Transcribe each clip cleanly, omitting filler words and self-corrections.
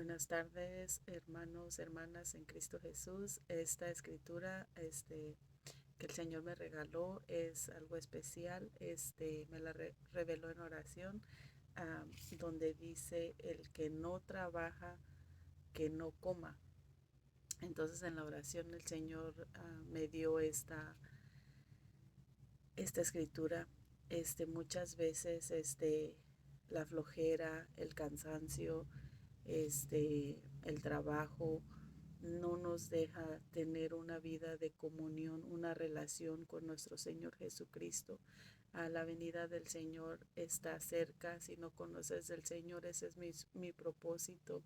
Buenas tardes, hermanos, hermanas en Cristo Jesús. Esta escritura, que el Señor me regaló es algo especial. Me la reveló en oración, ah, donde dice: el que no trabaja, que no coma. Entonces, en la oración el Señor me dio esta escritura. Muchas veces, la flojera, el cansancio, el trabajo no nos deja tener una vida de comunión, una relación con nuestro Señor Jesucristo. A la venida del Señor está cerca. Si no conoces del Señor, ese es mi propósito: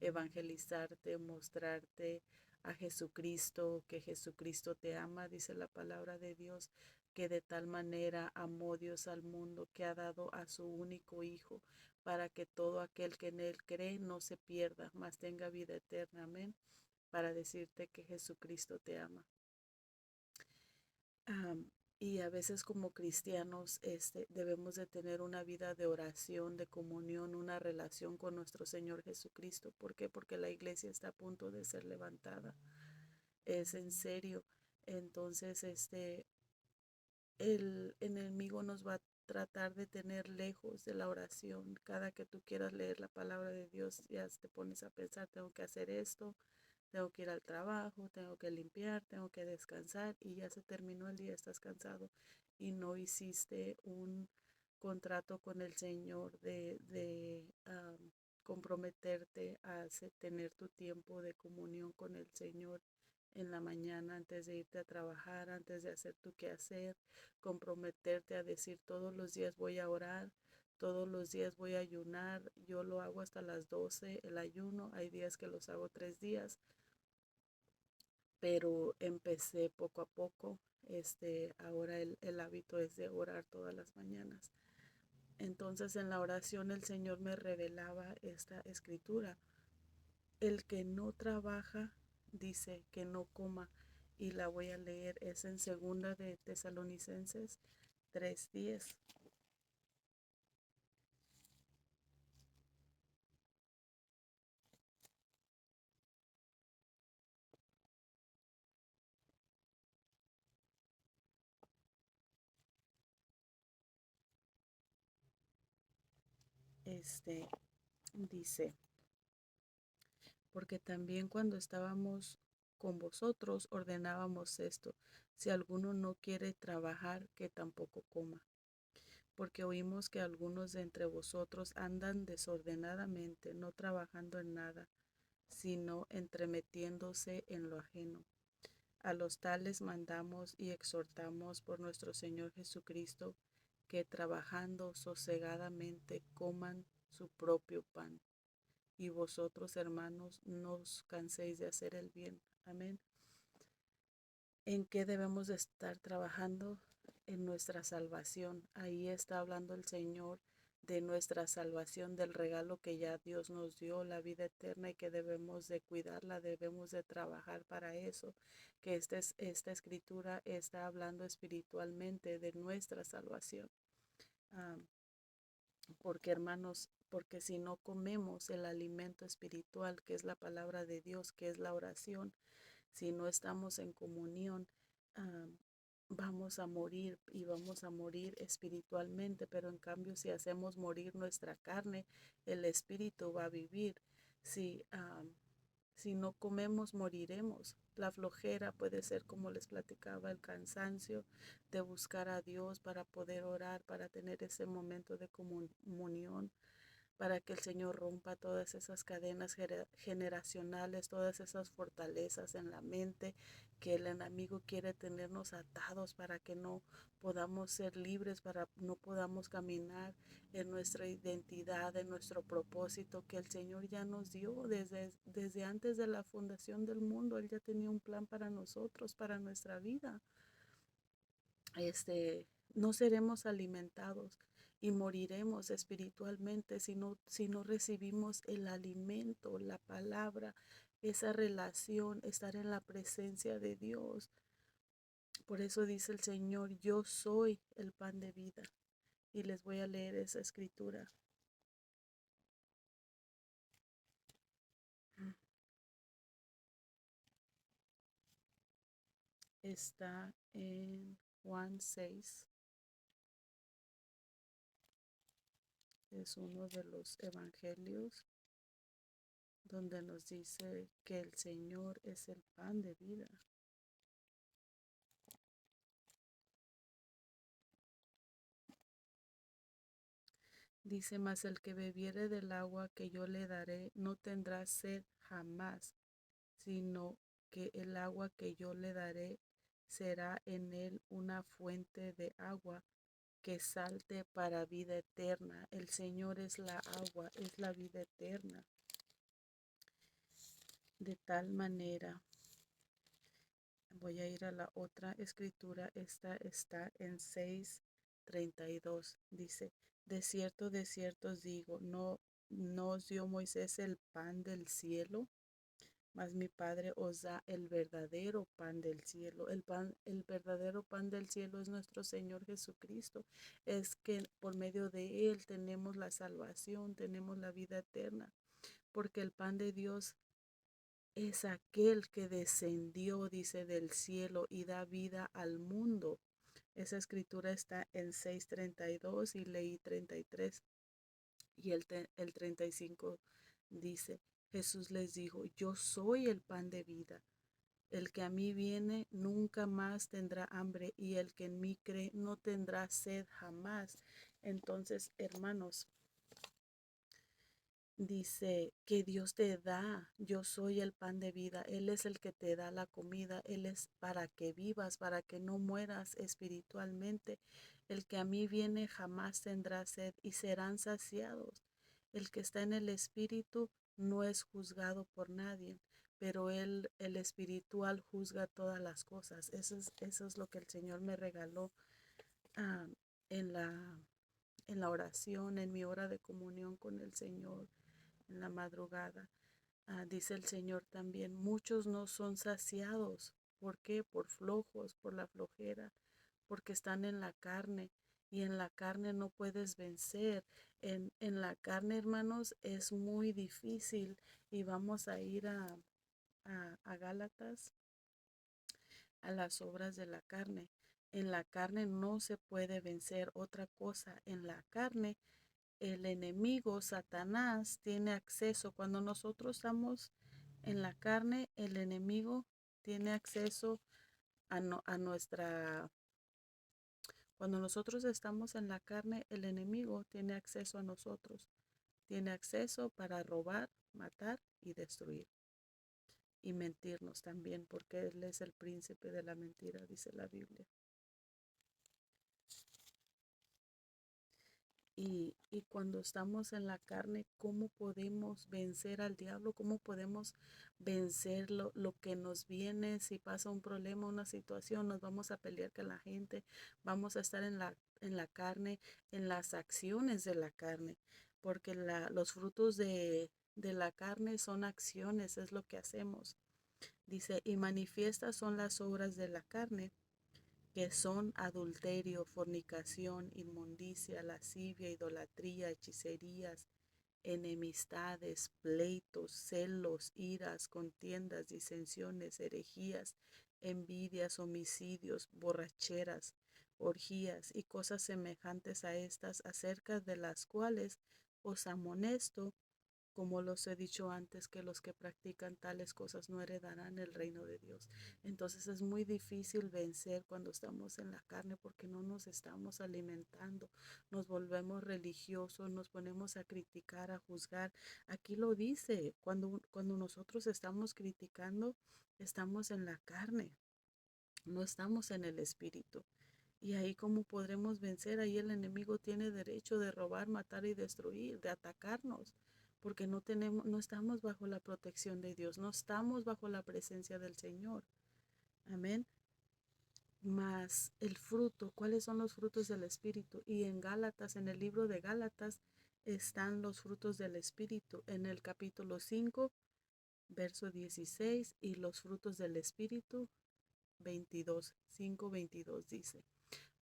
evangelizarte, mostrarte a Jesucristo, que Jesucristo te ama. Dice la palabra de Dios que de tal manera amó Dios al mundo, que ha dado a su único Hijo, para que todo aquel que en él cree no se pierda, mas tenga vida eterna. Amén. Para decirte que Jesucristo te ama. Am, y a veces, como cristianos, debemos de tener una vida de oración, de comunión, una relación con nuestro Señor Jesucristo. ¿Por qué? Porque la iglesia está a punto de ser levantada. Es en serio. Entonces, el enemigo nos va a tratar de tener lejos de la oración. Cada que tú quieras leer la palabra de Dios, ya te pones a pensar: tengo que hacer esto, tengo que ir al trabajo, tengo que limpiar, tengo que descansar, y ya se terminó el día, estás cansado y no hiciste un contrato con el Señor de comprometerte a tener tu tiempo de comunión con el Señor en la mañana, antes de irte a trabajar, antes de hacer tu quehacer. Comprometerte a decir: todos los días voy a orar, todos los días voy a ayunar. Yo lo hago hasta las 12, el ayuno. Hay días que los hago 3 días, pero empecé poco a poco. Ahora el hábito es de orar todas las mañanas. Entonces, en la oración el Señor me revelaba esta escritura: el que no trabaja, dice, que no coma. Y la voy a leer. Es en segunda de Tesalonicenses 3:10. Dice: porque también cuando estábamos con vosotros ordenábamos esto: si alguno no quiere trabajar, que tampoco coma. Porque oímos que algunos de entre vosotros andan desordenadamente, no trabajando en nada, sino entremetiéndose en lo ajeno. A los tales mandamos y exhortamos por nuestro Señor Jesucristo, que trabajando sosegadamente coman su propio pan. Y vosotros, hermanos, no os canséis de hacer el bien. Amén. ¿En qué debemos de estar trabajando? En nuestra salvación. Ahí está hablando el Señor de nuestra salvación, del regalo que ya Dios nos dio, la vida eterna, y que debemos de cuidarla, debemos de trabajar para eso. Que esta escritura está hablando espiritualmente de nuestra salvación. Ah, porque, hermanos, porque si no comemos el alimento espiritual, que es la palabra de Dios, que es la oración, si no estamos en comunión, ah, vamos a morir, y vamos a morir espiritualmente. Pero en cambio, si hacemos morir nuestra carne, el espíritu va a vivir. Si, si no comemos, moriremos. La flojera puede ser, como les platicaba, el cansancio de buscar a Dios para poder orar, para tener ese momento de comunión, para que el Señor rompa todas esas cadenas generacionales, todas esas fortalezas en la mente, que el enemigo quiere tenernos atados, para que no podamos ser libres, para no podamos caminar en nuestra identidad, en nuestro propósito que el Señor ya nos dio desde antes de la fundación del mundo. Él ya tenía un plan para nosotros, para nuestra vida. No seremos alimentados y moriremos espiritualmente si no recibimos el alimento, la palabra, esa relación, estar en la presencia de Dios. Por eso dice el Señor: yo soy el pan de vida. Y les voy a leer esa escritura. está en Juan 6. Es uno de los evangelios donde nos dice que el Señor es el pan de vida. Dice: mas el que bebiere del agua que yo le daré no tendrá sed jamás, sino que el agua que yo le daré será en él una fuente de agua que salte para vida eterna. El Señor es la agua, es la vida eterna. De tal manera, voy a ir a la otra escritura. Esta está en 6:32. Dice: de cierto os digo, no os dio Moisés el pan del cielo, mas mi Padre os da el verdadero pan del cielo. El verdadero pan del cielo es nuestro Señor Jesucristo. Es que por medio de Él tenemos la salvación, tenemos la vida eterna, porque el pan de Dios es aquel que descendió, dice, del cielo y da vida al mundo. Esa escritura está en 6:32 y leí 33. Y el 35 dice: Jesús les dijo: yo soy el pan de vida. El que a mí viene nunca más tendrá hambre, y el que en mí cree no tendrá sed jamás. Entonces, hermanos, dice que Dios te da. Yo soy el pan de vida. Él es el que te da la comida. Él es para que vivas, para que no mueras espiritualmente. El que a mí viene jamás tendrá sed, y serán saciados. El que está en el espíritu no es juzgado por nadie, pero el espiritual juzga todas las cosas. Eso es lo que el Señor me regaló ah, en la oración, en mi hora de comunión con el Señor en la madrugada. Dice el Señor también: muchos no son saciados. ¿Por qué? Por flojos, por la flojera, porque están en la carne, y en la carne no puedes vencer. En la carne, hermanos, es muy difícil, y vamos a ir a Gálatas, a las obras de la carne. En la carne no se puede vencer otra cosa. En la carne el enemigo, Satanás, tiene acceso. Cuando nosotros estamos en la carne, el enemigo tiene acceso a nuestra... Cuando nosotros estamos en la carne, el enemigo tiene acceso a nosotros. Tiene acceso para robar, matar y destruir. Y mentirnos también, porque él es el príncipe de la mentira, dice la Biblia. Y cuando estamos en la carne, ¿cómo podemos vencer al diablo? ¿Cómo podemos vencer lo que nos viene? Si pasa un problema, una situación, nos vamos a pelear con la gente, vamos a estar en la carne, en las acciones de la carne, porque los frutos de la carne son acciones, es lo que hacemos. Dice: y manifiestas son las obras de la carne, que son adulterio, fornicación, inmundicia, lascivia, idolatría, hechicerías, enemistades, pleitos, celos, iras, contiendas, disensiones, herejías, envidias, homicidios, borracheras, orgías y cosas semejantes a estas, acerca de las cuales os amonesto, como los he dicho antes, que los que practican tales cosas no heredarán el reino de Dios. Entonces es muy difícil vencer cuando estamos en la carne, porque no nos estamos alimentando, nos volvemos religiosos, nos ponemos a criticar, a juzgar. Aquí lo dice: cuando nosotros estamos criticando, estamos en la carne, no estamos en el espíritu. Y ahí, ¿cómo podremos vencer? Ahí el enemigo tiene derecho de robar, matar y destruir, de atacarnos, porque no estamos bajo la protección de Dios, no estamos bajo la presencia del Señor. Amén. Más el fruto, ¿cuáles son los frutos del Espíritu? Y en Gálatas, en el libro de Gálatas, están los frutos del Espíritu, en el capítulo 5, verso 16, y los frutos del Espíritu 22, 5:22 dice: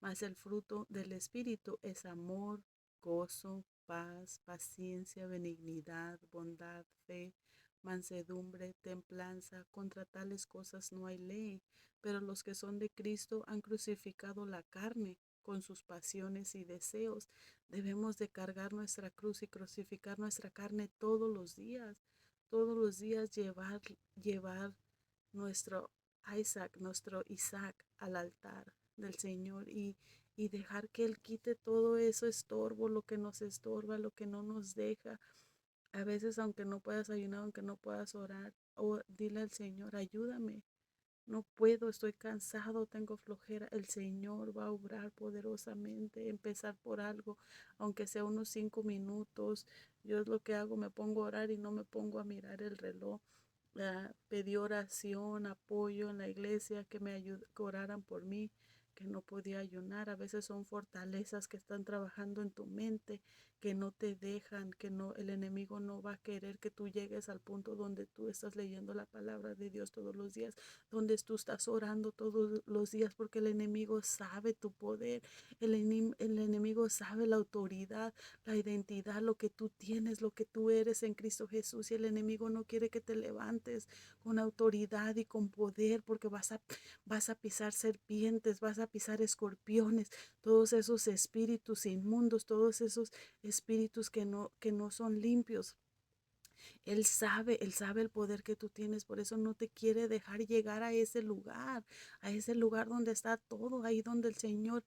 mas el fruto del Espíritu es amor, gozo, paz, paciencia, benignidad, bondad, fe, mansedumbre, templanza. Contra tales cosas no hay ley. Pero los que son de Cristo han crucificado la carne con sus pasiones y deseos. Debemos de cargar nuestra cruz y crucificar nuestra carne todos los días. Todos los días llevar nuestro nuestro Isaac al altar del Señor y dejar que Él quite todo eso estorbo, lo que nos estorba, lo que no nos deja. A veces, aunque no puedas ayunar, aunque no puedas orar, o dile al Señor, ayúdame. No puedo, estoy cansado, tengo flojera. El Señor va a obrar poderosamente, empezar por algo, aunque sea unos 5 minutos. Yo es lo que hago, me pongo a orar y no me pongo a mirar el reloj. Pedí oración, apoyo en la iglesia, que oraran por mí, que no podía ayunar. A veces son fortalezas que están trabajando en tu mente, que no te dejan, que no, el enemigo no va a querer que tú llegues al punto donde tú estás leyendo la palabra de Dios todos los días, donde tú estás orando todos los días, porque el enemigo sabe tu poder, el enemigo sabe la autoridad, la identidad, lo que tú tienes, lo que tú eres en Cristo Jesús. Y el enemigo no quiere que te levantes con autoridad y con poder, porque vas a pisar serpientes, vas a pisar escorpiones, todos esos espíritus inmundos, todos esos espíritus que no son limpios. Él sabe el poder que tú tienes, por eso no te quiere dejar llegar a ese lugar donde está todo, ahí donde el Señor,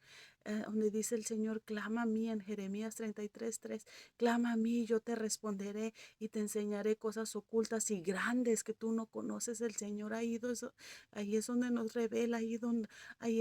donde dice el Señor, clama a mí en Jeremías 33:3, clama a mí, yo te responderé y te enseñaré cosas ocultas y grandes que tú no conoces. El Señor ahí es donde nos revela, ahí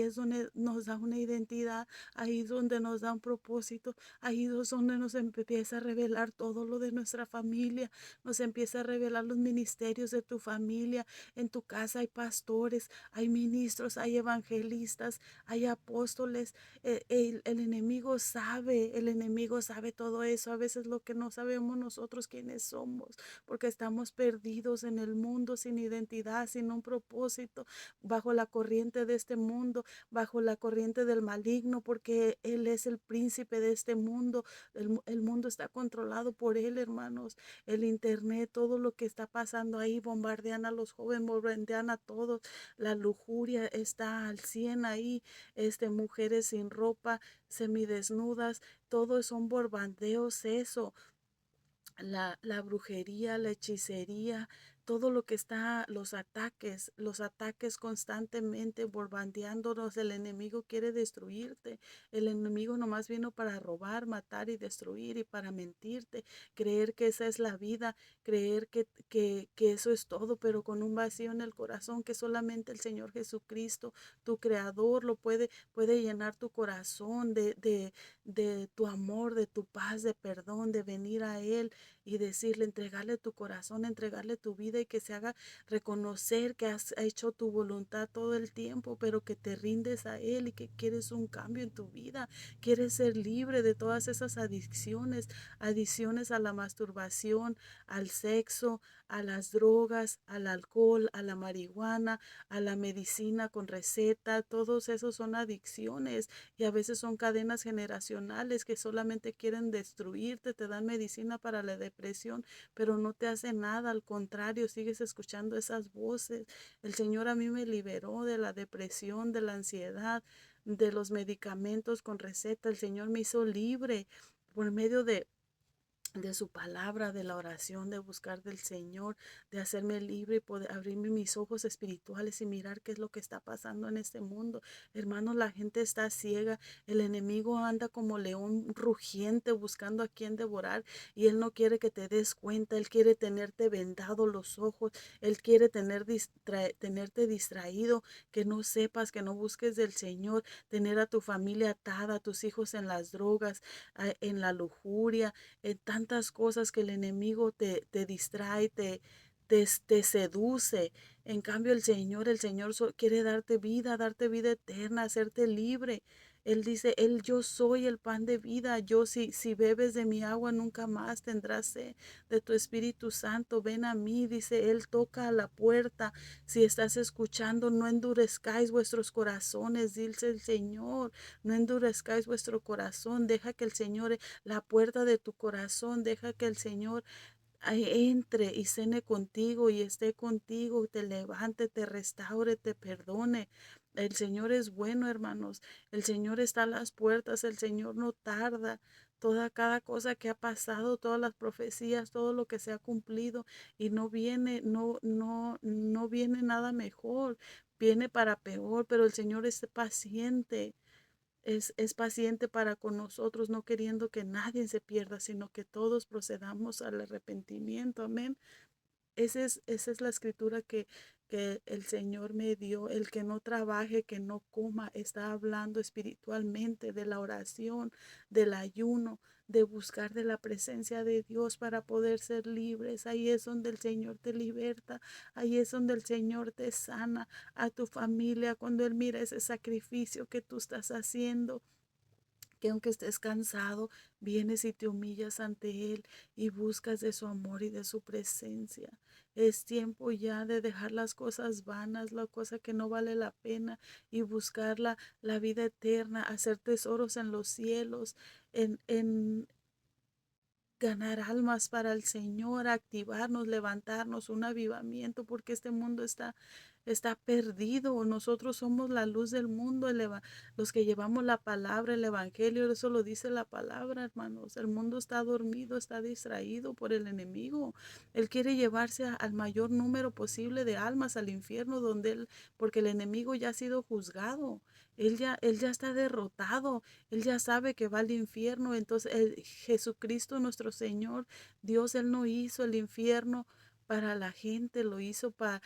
es donde nos da una identidad, ahí es donde nos da un propósito, ahí es donde nos empieza a revelar todo lo de nuestra familia, nos empieza a revelar los ministerios de tu familia. En tu casa hay pastores, hay ministros, hay evangelistas, hay apóstoles. El enemigo sabe todo eso. A veces lo que no sabemos nosotros quiénes somos, porque estamos perdidos en el mundo sin identidad, sin un propósito, bajo la corriente de este mundo, bajo la corriente del maligno, porque Él es el príncipe de este mundo. El mundo está controlado por Él, hermanos. El internet, todo lo que está pasando ahí, bombardean a los jóvenes, bombardean a todos. La lujuria está al 100 ahí, mujeres sin ropa, semidesnudas, todo son bombardeos, eso. La brujería, la hechicería, todo lo que está, los ataques constantemente bombardeándonos. El enemigo quiere destruirte. El enemigo nomás vino para robar, matar y destruir y para mentirte, creer que esa es la vida, creer que eso es todo, pero con un vacío en el corazón que solamente el Señor Jesucristo, tu creador, puede llenar tu corazón de tu amor, de tu paz, de perdón, de venir a Él y decirle, entregarle tu corazón, entregarle tu vida y que se haga reconocer que has hecho tu voluntad todo el tiempo, pero que te rindes a Él y que quieres un cambio en tu vida, quieres ser libre de todas esas adicciones a la masturbación, al sexo, a las drogas, al alcohol, a la marihuana, a la medicina con receta. Todos esos son adicciones y a veces son cadenas generacionales que solamente quieren destruirte, te dan medicina para la depresión, pero no te hace nada, al contrario, sigues escuchando esas voces. El Señor a mí me liberó de la depresión, de la ansiedad, de los medicamentos con receta. El Señor me hizo libre por medio de su palabra, de la oración, de buscar del Señor, de hacerme libre y poder abrirme mis ojos espirituales y mirar qué es lo que está pasando en este mundo. Hermanos, la gente está ciega, el enemigo anda como león rugiente buscando a quien devorar y él no quiere que te des cuenta, él quiere tenerte vendado los ojos, él quiere tenerte distraído, que no sepas, que no busques del Señor, tener a tu familia atada, a tus hijos en las drogas, en la lujuria, tantas cosas que el enemigo te distrae, te seduce. En cambio, el Señor quiere darte vida eterna, hacerte libre. Él dice, yo soy el pan de vida. Si bebes de mi agua, nunca más tendrás sed de tu Espíritu Santo. Ven a mí, dice, Él toca a la puerta. Si estás escuchando, no endurezcáis vuestros corazones, dice el Señor. No endurezcáis vuestro corazón. Deja que el Señor, la puerta de tu corazón, deja que el Señor entre y cene contigo y esté contigo, te levante, te restaure, te perdone. El Señor es bueno, hermanos. El Señor está a las puertas, el Señor no tarda. Cada cosa que ha pasado, todas las profecías, todo lo que se ha cumplido y no viene nada mejor, viene para peor, pero el Señor es paciente. Es paciente para con nosotros, no queriendo que nadie se pierda, sino que todos procedamos al arrepentimiento. Amén. Esa es la escritura que el Señor me dio. El que no trabaje, que no coma, está hablando espiritualmente de la oración, del ayuno, de buscar de la presencia de Dios para poder ser libres. Ahí es donde el Señor te liberta, ahí es donde el Señor te sana a tu familia, cuando Él mira ese sacrificio que tú estás haciendo, que aunque estés cansado, vienes y te humillas ante Él y buscas de su amor y de su presencia. Es tiempo ya de dejar las cosas vanas, la cosa que no vale la pena, y buscar la vida eterna, hacer tesoros en los cielos, en ganar almas para el Señor, activarnos, levantarnos, un avivamiento, porque este mundo está perdido. Nosotros somos la luz del mundo, los que llevamos la palabra, el evangelio, eso lo dice la palabra, hermanos. El mundo está dormido, está distraído por el enemigo. Él quiere llevarse al mayor número posible de almas al infierno, porque el enemigo ya ha sido juzgado. Él ya está derrotado. Él ya sabe que va al infierno. Entonces, Jesucristo nuestro Señor, Dios, Él no hizo el infierno para la gente, lo hizo para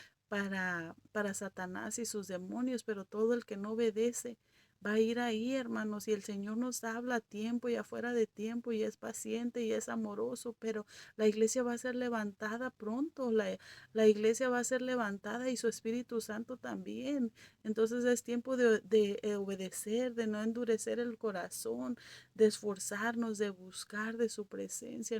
Satanás y sus demonios, pero todo el que no obedece va a ir ahí, hermanos. Y el Señor nos habla a tiempo y afuera de tiempo, y es paciente y es amoroso, pero la iglesia va a ser levantada pronto. La iglesia va a ser levantada y su Espíritu Santo también. Entonces es tiempo de obedecer, de no endurecer el corazón, de esforzarnos, de buscar de su presencia.